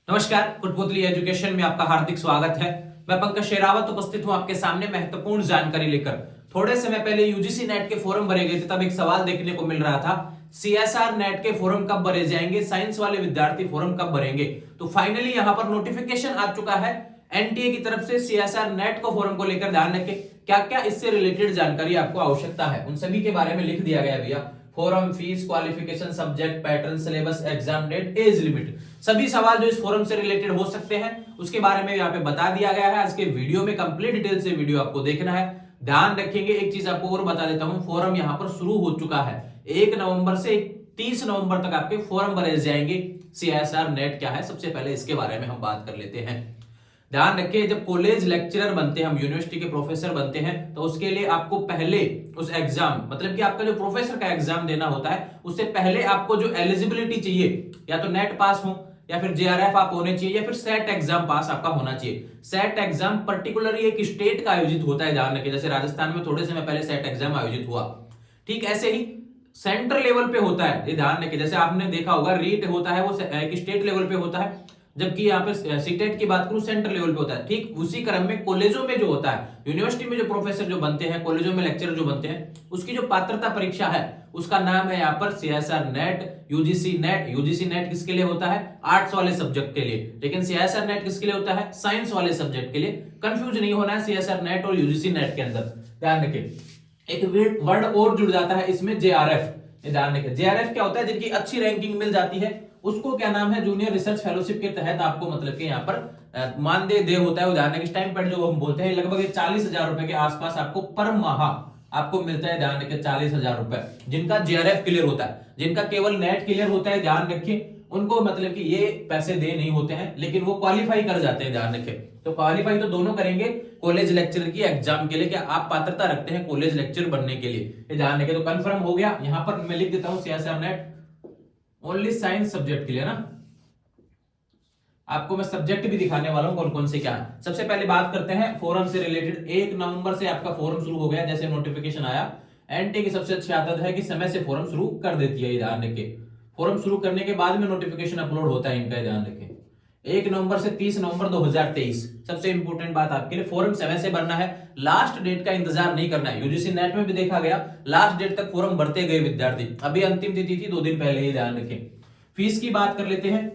नमस्कार, कुटपुतली एजुकेशन में आपका हार्दिक स्वागत है। मैं पंकज शेरावत उपस्थित हूं आपके सामने महत्वपूर्ण जानकारी लेकर। थोड़े समय पहले यूजीसी नेट के फॉर्म भरे गए थे, तब एक सवाल देखने को मिल रहा था, सीएसआर नेट के फॉर्म कब भरे जाएंगे, साइंस वाले विद्यार्थी फॉर्म कब भरेंगे। तो फाइनली यहां पर नोटिफिकेशन आ चुका है एनटीए की तरफ से। सीएसआर नेट को फॉर्म को लेकर ध्यान रखें, क्या क्या इससे रिलेटेड जानकारी आपको आवश्यकता है उन सभी के बारे में लिख दिया गया भैया। Form, fees, qualification, subject, pattern, syllabus, exam date, age limit, सभी सवाल जो इस फोरम से रिलेटेड हो सकते हैं उसके बारे में यहाँ पे बता दिया गया है। आज के वीडियो में कंप्लीट डिटेल से वीडियो आपको देखना है। ध्यान रखेंगे, एक चीज आपको और बता देता हूं, फोरम यहाँ पर शुरू हो चुका है। 1 नवंबर से 30 नवंबर तक आपके फॉर्म भरे जाएंगे। सीएसआर नेट क्या है, सबसे पहले इसके बारे में हम बात कर लेते हैं। ध्यान रखिए, जब कॉलेज लेक्चरर बनते हैं, हम यूनिवर्सिटी के प्रोफेसर बनते हैं, तो उसके लिए आपको पहले उस एग्जाम, मतलब कि आपका जो प्रोफेसर का एग्जाम देना होता है, उससे पहले आपको जो एलिजिबिलिटी चाहिए, या तो नेट पास हो, या फिर जेआरएफ आप होने चाहिए, या फिर सेट एग्जाम पास आपका होना चाहिए। सेट एग्जाम पर्टिकुलरली एक स्टेट का आयोजित होता है, ध्यान रखिए। जैसे राजस्थान में थोड़े समय पहले सेट एग्जाम आयोजित हुआ, ठीक ऐसे ही सेंटर लेवल पे होता है, ये ध्यान रखिए। जैसे आपने देखा होगा रीट होता है, वो एक स्टेट लेवल पे होता है, जबकि यहाँ पे सीटेट की बात करूं सेंट्रल लेवल पे होता है। ठीक उसी क्रम में कॉलेजों में जो होता है, यूनिवर्सिटी में जो प्रोफेसर जो बनते हैं, कॉलेजों में लेक्चरर जो बनते हैं, उसकी जो पात्रता परीक्षा है उसका नाम है यहाँ पर CSR net, UGC net. UGC net किसके लिए होता है? आर्ट्स वाले सब्जेक्ट के लिए। लेकिन सीएसआर नेट किसके लिए होता है? साइंस वाले सब्जेक्ट के लिए। कंफ्यूज नहीं होना है सीएसआर नेट और यूजीसी नेट के अंदर। ध्यान रखिए, एक वर्ड और जुड़ जाता है इसमें, जेआरएफ। ध्यान रखिए, जेआरएफ क्या होता है? जिनकी अच्छी रैंकिंग मिल जाती है उसको क्या नाम है? जूनियर रिसर्च फेलोशिप के तहत आपको मतलब कि यहाँ पर मानदेय होता है। उदाहरण के टाइम पर जो हम बोलते हैं, लगभग 40,000 रुपए के आसपास आपको पर माह आपको मिलता है। ध्यान रखिए, 40,000 रुपए जिनका जेआरएफ क्लियर होता है। जिनका केवल नेट क्लियर होता है, ध्यान रखिए, उनको मतलब कि ये पैसे दे नहीं होते हैं, लेकिन वो क्वालिफाई कर जाते हैं। ध्यान रखिए, तो क्वालिफाई तो दोनों करेंगे कॉलेज लेक्चरर की एग्जाम के लिए। क्या आप पात्रता रखते हैं कॉलेज लेक्चर बनने के लिए? ये ध्यान रखिए। तो कंफर्म हो गया। यहां पर मैं लिख देता हूं CSR net only science subject के लिए ना। आपको मैं सब्जेक्ट भी दिखाने वाला हूं कौन कौन से क्या है। सबसे पहले बात करते हैं फोरम से रिलेटेड। 1 नवंबर से आपका फोरम शुरू हो गया, जैसे नोटिफिकेशन आया। एनटी की सबसे अच्छी आदत है कि समय से फोरम शुरू कर देती है। ध्यान रखिए, फोरम शुरू करने के बाद में नोटिफिकेशन अपलोड होता है इनका। ध्यान रखिए, 1 नवंबर से 30 नवंबर 2023। सबसे इंपोर्टेंट बात आपके लिए, फॉर्म समय से भरना है, लास्ट डेट का इंतजार नहीं करना है। यूजीसी नेट में भी देखा गया, लास्ट डेट तक फॉर्म भरते गए विद्यार्थी। अभी अंतिम तिथि थी 2 दिन पहले ही। ध्यान रखें। फीस की बात कर लेते हैं।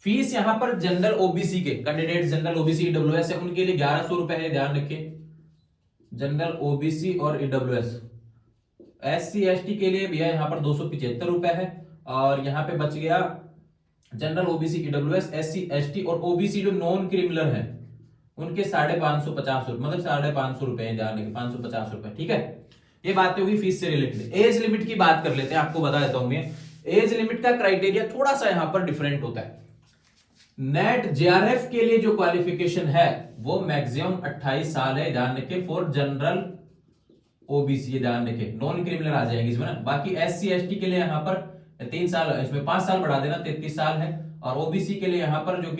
फीस यहां पर जनरल ओबीसी के कैंडिडेट, जनरल ओबीसी ईडब्ल्यूएस है, उनके लिए 1100 रुपए है। ध्यान रखें, जनरल ओबीसी और ईडब्ल्यूएस। एससी एसटी के लिए भैया यहाँ पर 275 रुपए है। और यहाँ पे बच गया general OBC EWS, SC ST और ओबीसी जो नॉन क्रिमिनल है उनके 550 रुपए, मतलब 550 रुपए। ध्यान रखिए, 550 रुपए। ठीक है, ये बात होगी फीस से रिलेटेड। एज लिमिट की बात कर लेते हैं, आपको बता देता हूं मैं। एज लिमिट का क्राइटेरिया थोड़ा सा यहां पर डिफरेंट होता है। नेट जेआरएफ के लिए जो क्वालिफिकेशन है वो मैक्सिमम 28 साल है। ध्यान रखिए, फॉर जनरल ओबीसी। ध्यान रखिए, नॉन क्रिमिनल आ जाएंगे इसमें ना। बाकी एससी एसटी के लिए यहाँ पर 3 साल, इसमें 5 साल बढ़ा देना, 33 साल है। और ओबीसी के लिए यहाँ पर जो नॉन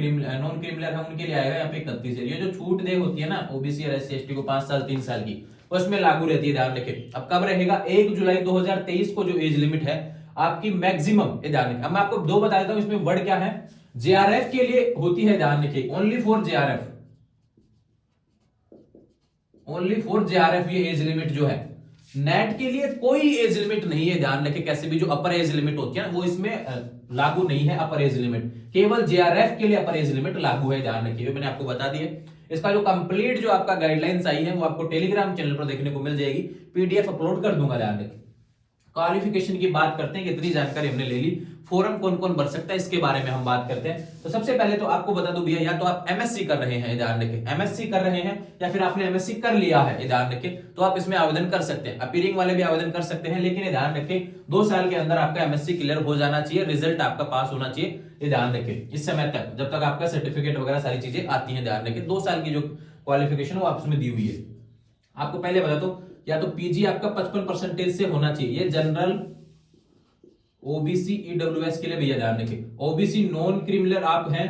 क्रिमिनल है उनके लिए आएगा यहाँ पे 31 है। ये जो छूट दे होती है ना ओबीसी और एससी एसटी को 5 साल 3 साल की, उसमें लागू रहती है। ध्यान रखिए, अब कब रहेगा? 1 जुलाई 2023 को जो एज लिमिट है आपकी मैक्सिमम। ध्यान रखिए, अब मैं आपको 2 बता देता हूं, इसमें वर्ड क्या है। जेआरएफ के लिए होती है, ध्यान रखिए, only for JRF, only for JRF ये एज लिमिट जो है। नेट के लिए कोई एज लिमिट नहीं है। ध्यान रखें, कैसे भी जो अपर एज लिमिट होती है ना वो इसमें लागू नहीं है। अपर एज लिमिट केवल जेआरएफ के लिए अपर एज लिमिट लागू है। ध्यान रखिए, मैंने आपको बता दिया। इसका जो कंप्लीट जो आपका गाइडलाइंस आई है वो आपको टेलीग्राम चैनल पर देखने को मिल जाएगी, पीडीएफ अपलोड कर दूंगा। ध्यान रखिए, क्वालिफिकेशन की बात करते हैं, कितनी जानकारी हमने ले ली, फोरम कौन कौन भर सकता है इसके बारे में हम बात करते हैं। तो सबसे पहले तो आपको बता दूं भैया, या तो आप एमएससी कर रहे हैं, ध्यान रखें, एमएससी कर रहे हैं, या फिर आपने एमएससी कर लिया है, ध्यान रखें, तो आप इसमें आवेदन कर सकते हैं। अपीयरिंग वाले भी आवेदन कर सकते हैं, लेकिन ध्यान रखें 2 साल के अंदर आपका एमएससी क्लियर हो जाना चाहिए, रिजल्ट आपका पास होना चाहिए। ये ध्यान रखें, इस समय तक जब तक आपका सर्टिफिकेट वगैरह सारी चीजें आती हैं। ध्यान रखें, 2 साल की जो क्वालिफिकेशन वो आपस में दी हुई है। आपको पहले बता दो, या तो पीजी आपका 55% से होना चाहिए, ये जनरल ओबीसी ईडब्ल्यूएस के लिए भैया ध्यान रखिए। ओबीसी नॉन क्रिमिनल आप हैं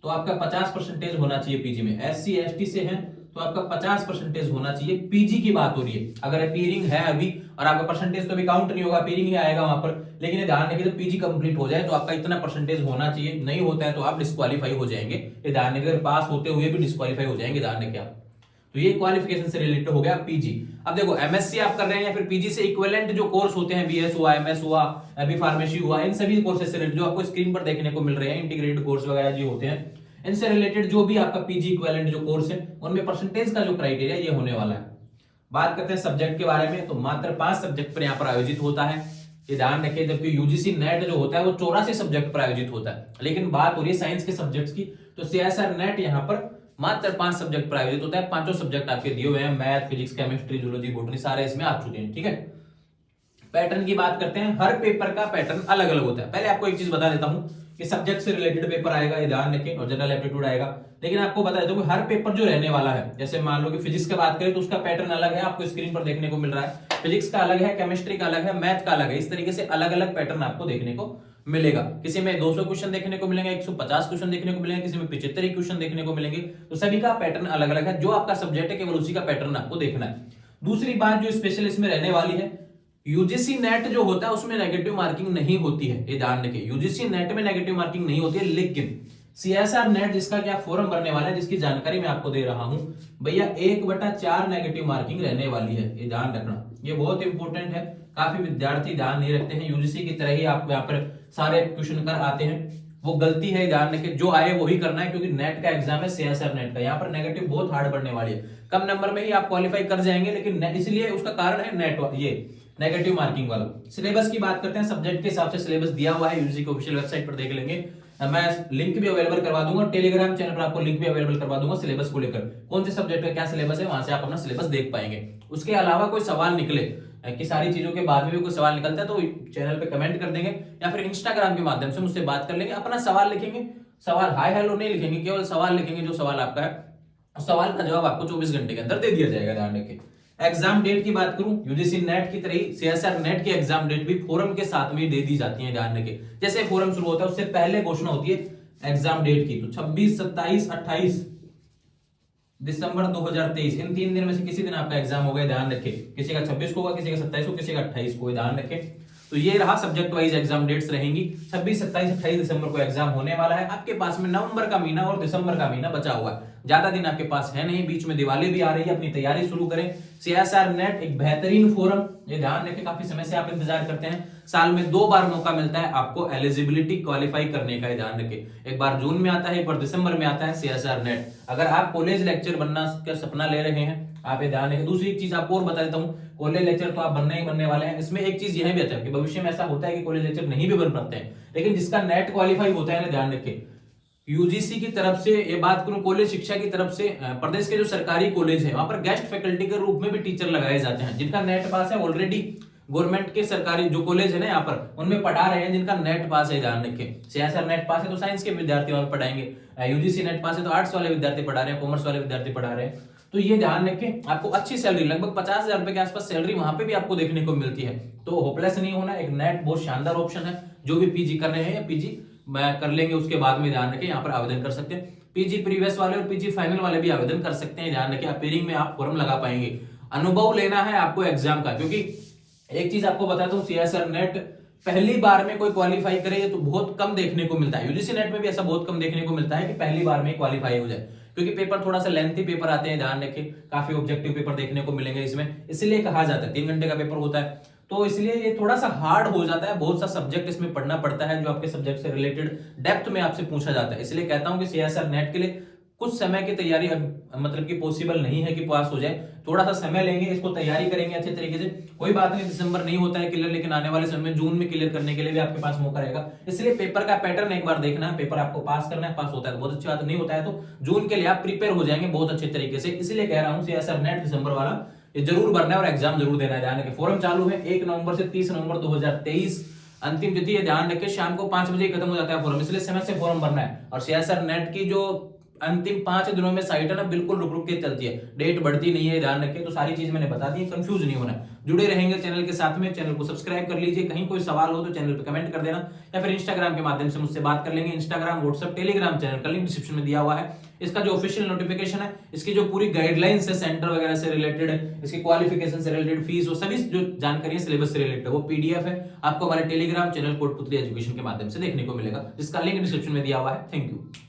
तो आपका 50% होना चाहिए पीजी में। एससी एसटी से हैं तो आपका 50% होना चाहिए। पीजी की बात हो रही है, अगर अपीयरिंग है अभी और आपका परसेंटेज तो अभी काउंट नहीं होगा, अपीयरिंग ही आएगा वहां पर, लेकिन ये ध्यान रखिए जब पीजी कंप्लीट हो जाए तो आपका इतना परसेंटेज होना चाहिए, नहीं होता है तो आप डिस्क्वालीफाई हो जाएंगे। ये ध्यान रखिए, पास होते हुए भी डिस्क्वालीफाई हो जाएंगे, ध्यान रखिए आप। तो ये क्वालिफिकेशन से रिलेटेड हो गया पीजी। अब देखो एमएससी आप कर रहे हैं या फिर पीजी से इक्विवेलेंट जो कोर्स होते हैं, बीएस हुआ, एमएस हुआ, बी फार्मेसी हुआ, इन सभी कोर्सेज से रिलेटेड जो आपको स्क्रीन पर देखने को मिल रहे हैं, इंटीग्रेटेड कोर्स वगैरह जो होते हैं, इनसे रिलेटेड जो भी आपका पीजी इक्विवेलेंट जो कोर्स है उनमें परसेंटेज का जो क्राइटेरिया ये होने वाला है। बात करते हैं सब्जेक्ट के बारे में, तो मात्र 5 सब्जेक्ट पर यहाँ पर आयोजित होता है, ये ध्यान रखिए। जबकि यूजीसी नेट जो होता है वो 84 सब्जेक्ट पर आयोजित होता है, लेकिन बात हो रही है साइंस के सब्जेक्ट्स की, तो सीएसआर नेट यहाँ पर मात्र 5 सब्जेक्ट पर आयोजित होता है। पांचों सब्जेक्ट आपके दिए हुए हैं, math, physics, chemistry, zoology, botany, सारे इसमें आ चुके हैं, ठीक है। पैटर्न की बात करते हैं, हर पेपर का पैटर्न अलग अलग होता है। पहले आपको एक चीज बता देता हूं कि सब्जेक्ट से रिलेटेड पेपर आएगा, ये ध्यान रखें, और जनरल एप्टीट्यूड आएगा, लेकिन आपको बता देता हूं कि हर पेपर जो रहने वाला है, जैसे मान लो कि फिजिक्स की बात करें तो उसका पैटर्न अलग है, आपको स्क्रीन पर देखने को मिल रहा है, फिजिक्स का अलग है, केमिस्ट्री का अलग है, मैथ का अलग है, इस तरीके से अलग अलग पैटर्न आपको देखने को मिलेगा। किसी में 200 क्वेश्चन देखने को मिलेंगे, 150 क्वेश्चन देखने को मिलेंगे, किसी में 75 क्वेश्चन देखने को मिलेंगे, तो सभी का पैटर्न अलग अलग है। जो आपका सब्जेक्ट है केवल उसी का पैटर्न आपको देखना है। दूसरी बात जो स्पेशल इसमें रहने वाली है, यूजीसी नेट जो होता है उसमें नेगेटिव मार्किंग नहीं होती है, ये ध्यान रखिए, यूजीसी नेट में नेगेटिव मार्किंग नहीं होती है, लेकिन सीएसआर नेट जिसका क्या फॉर्म भरने वाला है, जिसकी जानकारी मैं आपको दे रहा हूं भैया, 1/4 नेगेटिव मार्किंग रहने वाली है, ये ध्यान रखना, ये बहुत इंपॉर्टेंट है। काफी विद्यार्थी ध्यान नहीं रखते हैं, यूजीसी की तरह ही आप यहाँ पर सारे क्वेश्चन कर आते हैं, वो गलती है, ध्यान रखिए, जो आए वही करना है, क्योंकि नेट का एग्जाम है, सीएसआर नेट का, यहाँ पर नेगेटिव बहुत हार्ड पड़ने वाली है। कम नंबर में ही आप क्वालिफाई कर जाएंगे, लेकिन इसलिए उसका कारण है नेट, ये नेगेटिव मार्किंग वाला। सिलेबस की बात करते हैं, सब्जेक्ट के हिसाब से सिलेबस दिया हुआ है, यूजीसी की ऑफिशियल वेबसाइट पर देख लेंगे, मैं लिंक भी अवेलेबल करवा दूंगा, टेलीग्राम चैनल पर आपको लिंक भी अवेलेबल करवा दूंगा सिलेबस को लेकर, कौन से सब्जेक्ट का क्या सिलेबस है, वहां से आप अपना सिलेबस देख पाएंगे। उसके अलावा कोई सवाल निकले कि सारी चीजों के बाद में भी कोई सवाल निकलता है तो चैनल पे कमेंट कर देंगे, या फिर इंस्टाग्राम के माध्यम से मुझसे बात कर लेंगे, अपना सवाल लिखेंगे, सवाल हाय हेलो नहीं लिखेंगे, केवल सवाल लिखेंगे, जो सवाल आपका है सवाल का जवाब आपको 24 घंटे के अंदर दे दिया जाएगा, ध्यान रखिए। एग्जाम डेट की बात करूं, यूजीसी नेट की तरह ही सीएसआर नेट की एग्जाम डेट भी फोरम के साथ में दे दी जाती है, ध्यान रखिए। जैसे फोरम शुरू होता है उससे पहले घोषणा होती है एग्जाम डेट की, तो 26, 27, 28 दिसंबर 2023 इन 3 दिन में से किसी दिन आपका एग्जाम होगा, ध्यान रखें। किसी का 26 को होगा, किसी का 27 को, किसी का 28 को, ध्यान रखें। तो ये रहा सब्जेक्ट वाइज एग्जाम डेट्स रहेंगी। 26, 27, 28 दिसंबर को एग्जाम होने वाला है। आपके पास में नवंबर का महीना और दिसंबर का महीना बचा हुआ है, ज्यादा दिन आपके पास है नहीं, बीच में दिवाली भी आ रही है, अपनी तैयारी शुरू करें। सीएसआर नेट एक बेहतरीन फोरम, ये ध्यान रखें, काफी समय से आप इंतजार करते हैं, साल में 2 बार मौका मिलता है आपको एलिजिबिलिटी क्वालिफाई करने का, ध्यान रखें। एक बार जून में आता है, एक बार दिसंबर में आता है सीएसआर नेट। अगर आप कॉलेज लेक्चर बनना का सपना ले रहे हैं, आप ये ध्यान रखें। दूसरी चीज आपको और बता देता हूं, कॉलेज लेक्चर तो आप बनने ही बनने वाले हैं। इसमें एक चीज यह भी आता है कि भविष्य में ऐसा होता है कि कॉलेज लेक्चर नहीं भी बन पाते हैं, लेकिन जिसका नेट क्वालिफाई होता है ना, ध्यान रखें, यूजीसी की तरफ से ये बात करूं, कॉलेज शिक्षा की तरफ से प्रदेश के जो सरकारी कॉलेज है वहां पर गेस्ट फैकल्टी के रूप में भी टीचर लगाए जाते हैं, जिनका नेट पास है ऑलरेडी। गवर्नमेंट के सरकारी जो कॉलेज है ना यहाँ पर, उनमें पढ़ा रहे हैं जिनका नेट पास है, ध्यान रखें। सीएसआर नेट पास है तो साइंस के विद्यार्थी वहां पढ़ाएंगे, यूजीसी नेट पास है तो आर्ट्स वाले विद्यार्थी पढ़ा रहे हैं, कॉमर्स वाले विद्यार्थी पढ़ा रहे हैं। तो ये ध्यान रखें, आपको अच्छी सैलरी, लगभग 50,000 रुपए के आसपास सैलरी वहां पे भी आपको देखने को मिलती है। तो होपलेस नहीं होना, एक नेट बहुत शानदार ऑप्शन है। जो भी पीजी कर रहे हैं या पीजी मैं कर लेंगे उसके बाद में, ध्यान रखें, यहाँ पर आवेदन कर सकते हैं। पीजी प्रीवियस वाले और पीजी फाइनल वाले भी आवेदन कर सकते हैं, ध्यान रखें। अपीयरिंग में आप फॉर्म लगा पाएंगे। अनुभव लेना है आपको एग्जाम का, क्योंकि एक चीज आपको बताता हूँ, सीएसआर नेट पहली बार में कोई क्वालिफाई करे तो बहुत कम देखने को मिलता है। यूजीसी नेट में भी ऐसा बहुत कम देखने को मिलता है कि पहली बार में क्वालिफाई हो जाए, क्योंकि पेपर थोड़ा सा लेंथी पेपर आते हैं, ध्यान रखें। काफी ऑब्जेक्टिव पेपर देखने को मिलेंगे इसमें, इसलिए कहा जाता है 3 घंटे का पेपर होता है, तो इसलिए ये थोड़ा सा हार्ड हो जाता है। बहुत सा सब्जेक्ट इसमें पढ़ना पड़ता है जो आपके सब्जेक्ट से रिलेटेड डेप्थ में आपसे पूछा जाता है। इसलिए कहता हूं कि सीएसआर नेट के लिए कुछ समय की तैयारी मतलब कि पॉसिबल नहीं है कि पास हो जाए, थोड़ा सा समय लेंगे, इसको तैयारी करेंगे अच्छे तरीके से। कोई बात नहीं, दिसंबर नहीं होता है क्लियर, लेकिन आने वाले समय में जून में क्लियर करने के लिए भी आपके पास मौका रहेगा। इसलिए पेपर का पैटर्न एक बार देखना है, पेपर आपको पास करना है, पास होता है तो बहुत अच्छी बात, नहीं होता है तो जून के लिए आप प्रिपेयर हो जाएंगे बहुत अच्छे तरीके से। इसलिए कह रहा हूं सीएसआर नेट दिसंबर वाला ये जरूर भरना है और एग्जाम जरूर देना है, ध्यान रखें। फॉर्म चालू है 1 नवंबर से 30 नवंबर 2023, अंतिम तिथि है, ध्यान रखें, शाम को 5 बजे खत्म हो जाता है फॉर्म, इसलिए समय से फॉर्म भरना है। और सीएसआर नेट की जो अंतिम 5 दिनों में साइट है ना बिल्कुल रुक रुक के चलती है, डेट बढ़ती नहीं है, ध्यान रखिए। तो सारी चीज मैंने बता दी, कंफ्यूज नहीं होना, जुड़े रहेंगे चैनल के साथ में। चैनल को सब्सक्राइब कर लीजिए, कहीं कोई सवाल हो तो चैनल पे कमेंट कर देना, या फिर इंस्टाग्राम के माध्यम से मुझसे बात कर लेंगे। इंस्टाग्राम, व्हाट्सएप, टेलीग्राम चैनल का लिंक डिस्क्रिप्शन में दिया हुआ है। इसका जो ऑफिशियल नोटिफिकेशन है, इसकी जो पूरी गाइडलाइंस है सेंटर वगैरह से रिलेटेड, इसकी क्वालिफिकेशन से रिलेटेड, फीस, वो सभी जो जानकारी है सिलेबस से रिलेटेड, वो पीडीएफ है, आपको हमारे टेलीग्राम चैनल कोटपुतली एजुकेशन के माध्यम से देखने को मिलेगा, जिसका लिंक डिस्क्रिप्शन में दिया हुआ है। Thank you.